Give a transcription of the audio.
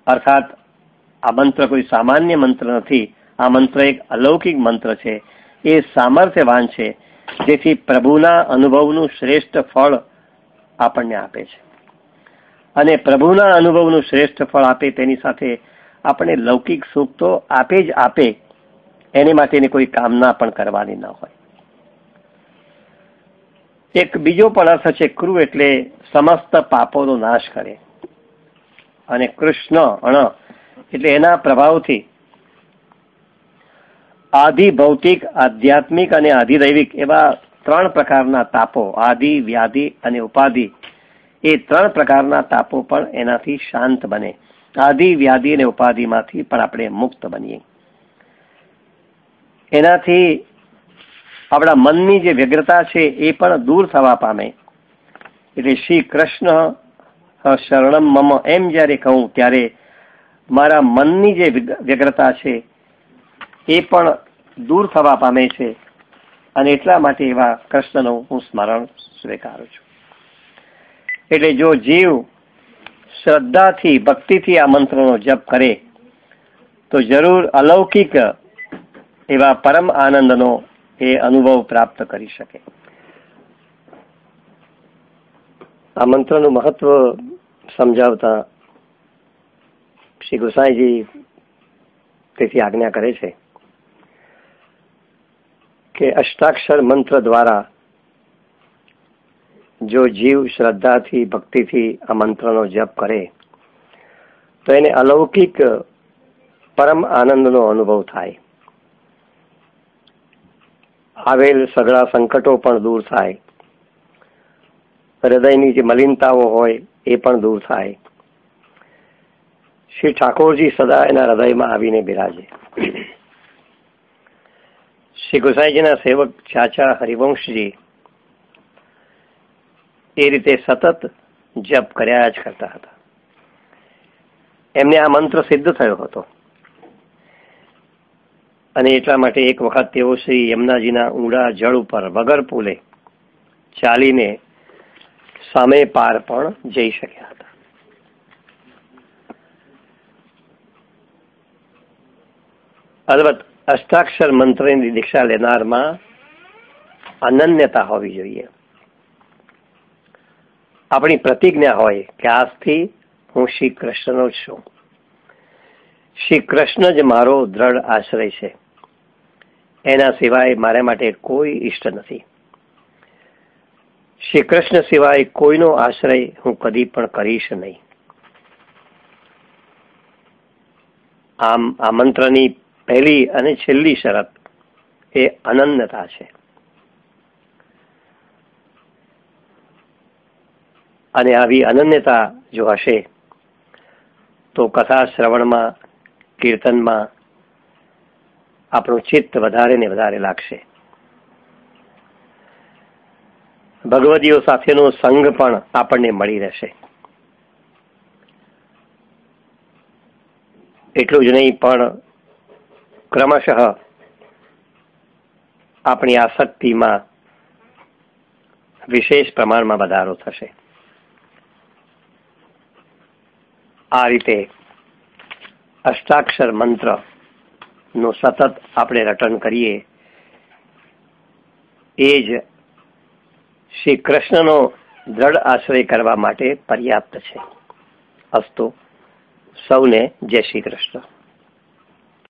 અર્થાત આ મંત્ર કોઈ સામાન્ય મંત્ર નથી. આ મંત્ર એક અલૌકિક મંત્ર છે. એ સામર્થ્યવાન છે, જેથી પ્રભુના અનુભવનું શ્રેષ્ઠ ફળ આપણને આપે છે. અને પ્રભુના અનુભવનું શ્રેષ્ઠ ફળ આપે તેની સાથે આપણે લૌકિક સુખ તો આપે જ આપે, એની માટેની કોઈ કામના પણ કરવાની ન હોય. એક બીજો પણ અર્થ છે, કૃ એટલે સમસ્ત પાપોનો નાશ કરે, અને કૃષ્ણ અણ એટલે એના પ્રભાવથી આધિ ભૌતિક, આધ્યાત્મિક અને આધિદૈવિક એવા 3 પ્રકારના તાપો, આદિ, વ્યાધિ અને ઉપાધિ, એ 3 પ્રકારના તાપો પણ એનાથી શાંત બને. આદિ, વ્યાધિ અને ઉપાધિમાંથી પણ આપણે મુક્ત બનીએ. એનાથી આપણા મનની જે વ્યગ્રતા છે એ પણ દૂર થવા પામે. એટલે શ્રી કૃષ્ણ શરણમ મમ એમ જ્યારે કહું ત્યારે મારા મનની જે વ્યગ્રતા છે એ પણ દૂર થવા પામે છે, અને એટલા માટે એવા કૃષ્ણનું હું સ્મરણ સ્વીકારું છું. એટલે જો જીવ શ્રદ્ધાથી, ભક્તિથી આ મંત્રનો જપ કરે તો જરૂર અલૌકિક એવા પરમ આનંદનો એ અનુભવ પ્રાપ્ત કરી શકે. આ મંત્રનું મહત્વ સમજાવતા શ્રી ગોસાઈજી તેથી આજ્ઞા કરે છે કે અષ્ટાક્ષર મંત્ર દ્વારા જો જીવ શ્રદ્ધાથી, ભક્તિથી આ મંત્રનો જપ કરે તો એને અલૌકિક પરમ આનંદનો અનુભવ થાય. આવેલ સઘળા સંકટો પણ દૂર થાય, હૃદયની જે મલિનતાઓ હોય એ પણ દૂર થાય. શ્રી ઠાકોરજી સદા એના હૃદયમાં આવીને બિરાજે. શ્રી ગોસાઈજીના સેવક ચાચા હરિવંશજી એ રીતે સતત જપ કર્યા જ કરતા હતા. એમને આ મંત્ર સિદ્ધ થયો હતો, અને એટલા માટે એક વખત તેઓ શ્રી યમુનાજીના ઊંડા જળ ઉપર વગર પુલે ચાલીને સામે પાર પણ જઈ શક્યા હતા. અલબત્ત અષ્ટાક્ષર મંત્રની દીક્ષા લેનારમાં અનન્યતા હોવી જોઈએ. આપણી પ્રતિજ્ઞા હોય કે આજથી હું શ્રી કૃષ્ણનો જ છું. શ્રી કૃષ્ણ જ મારો દ્રઢ આશ્રય છે. એના સિવાય મારા માટે કોઈ ઈષ્ટ નથી. શ્રી કૃષ્ણ સિવાય કોઈનો આશ્રય હું કદી પણ કરીશ નહીં. આમ આ મંત્રની પહેલી અને છેલ્લી શરત એ અનન્યતા છે. અને આવી અનન્યતા જો હશે તો કથા શ્રવણમાં, કીર્તનમાં આપણું ચિત્ત વધારે ને વધારે લાગશે. ભગવદીઓ સાથેનો સંગ પણ આપણને મળી રહેશે. એટલું જ નહીં, પણ ક્રમશઃ આપણી આસક્તિમાં વિશેષ પ્રમાણમાં વધારો થશે. આ રીતે અષ્ટાક્ષર મંત્ર નું સતત આપણે રટન કરીએ એ જ શ્રી કૃષ્ણનો દ્રઢ આશ્રય કરવા માટે પર્યાપ્ત છે. અસ્તુ. સૌને જય શ્રી કૃષ્ણ.